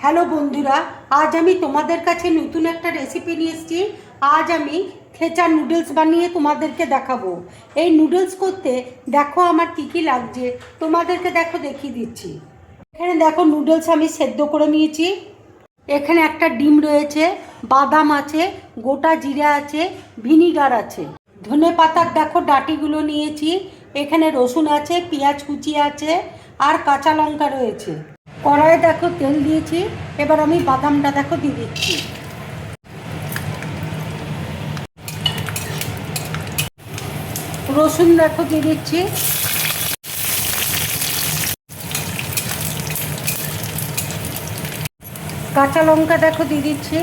Hello বন্ধুরা, আজ আমি তোমাদের কাছে নতুন একটা রেসিপি নিয়ে এসেছি। আজ আমি থেচা নুডলস বানিয়ে তোমাদেরকে দেখাবো। এই নুডলস করতে দেখো আমার কী কী লাগছে, তোমাদেরকে দেখো দেখিয়ে দিচ্ছি। এখানে দেখো নুডলস আমি সেদ্ধ করে নিয়েছি। এখানে একটা ডিম রয়েছে, বাদাম আছে, গোটা জিরা আছে, ভিনিগার আছে, ধনে পাতার দেখো ডাঁটিগুলো নিয়েছি। এখানে রসুন আছে, পেঁয়াজ কুচি আছে, আর কাঁচা লঙ্কা রয়েছে। কড়াইয়ে দেখো তেল দিয়েছি। এবার আমি বাদামটা দেখো দিয়ে দিচ্ছি। রসুন দেখো দিয়ে দিচ্ছি। কাঁচা লঙ্কা দেখো দিয়ে দিচ্ছি।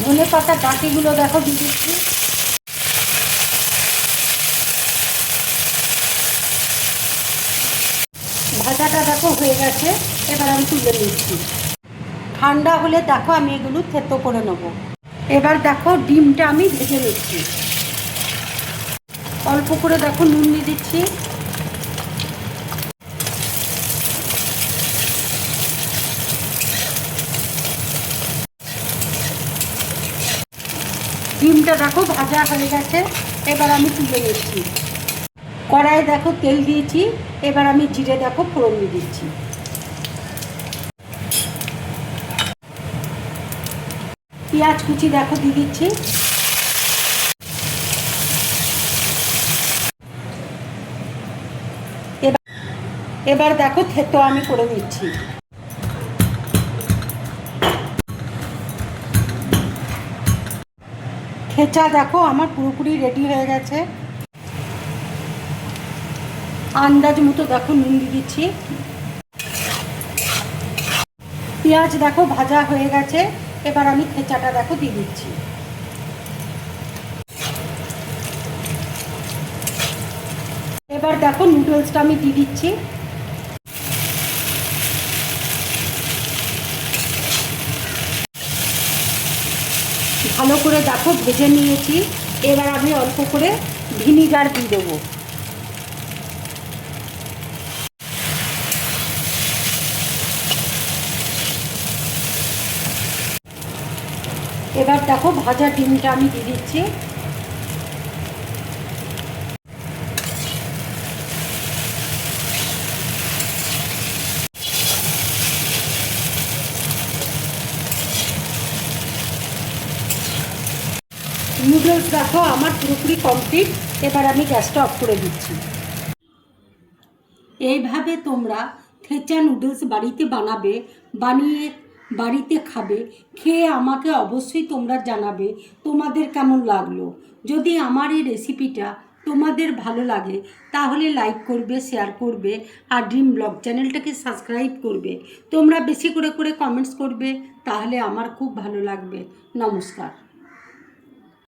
ধনে পাতা ডাঁটিগুলো দেখো দিয়ে দিচ্ছি। ভাজাটা দেখো হয়ে গেছে, এবার আমি তুলে নিচ্ছি। ঠান্ডা হলে দেখো আমি এগুলো থেতো করে নেবো। এবার দেখো ডিমটা আমি ভেজে নিচ্ছি। অল্প করে দেখো নুন দিয়ে দিচ্ছি। ডিমটা দেখো ভাজা হয়ে গেছে, এবার আমি তুলে নিচ্ছি। কড়াইয়ে দেখো তেল দিয়েছি। এবার আমি জিরে দেখো ফোড়ন দিয়ে দিচ্ছি। পেঁয়াজ কুচি দেখো দিয়ে দিচ্ছি। এবার দেখো থেতো আমি করে নিচ্ছি। থেচা দেখো আমার পুরোপুরি রেডি হয়ে গেছে। আন্দাজ মতো দেখো নুন দিয়ে দিচ্ছি। পেঁয়াজ দেখো ভাজা হয়ে গেছে, এবার আমি থেচাটা দেখো দিয়ে দিচ্ছি। এবার দেখো নুডলসটা আমি দিয়ে দিচ্ছি। ভালো করে দেখো ভেজে নিয়েছি। এবার আমি অল্প করে ভিনিগার দিয়ে দেবো। এবার দেখো ভাজা ডিমটা আমি দিয়ে দিচ্ছি। নুডলস দেখো আমার পুরোপুরি কমপ্লিট। এবার আমি গ্যাসটা অফ করে দিচ্ছি। এইভাবে তোমরা থেচা নুডলস বাড়িতে বানাবে, বানিয়ে বাড়িতে খাবে। খেয়ে আমাকে অবশ্যই তোমরা জানাবে তোমাদের কেমন লাগলো। যদি আমার এই রেসিপিটা তোমাদের ভালো লাগে তাহলে লাইক করবে, শেয়ার করবে, আর ড্রিম ব্লগ চ্যানেলটাকে সাবস্ক্রাইব করবে। তোমরা বেশি করে কমেন্টস করবে, তাহলে আমার খুব ভালো লাগবে। নমস্কার।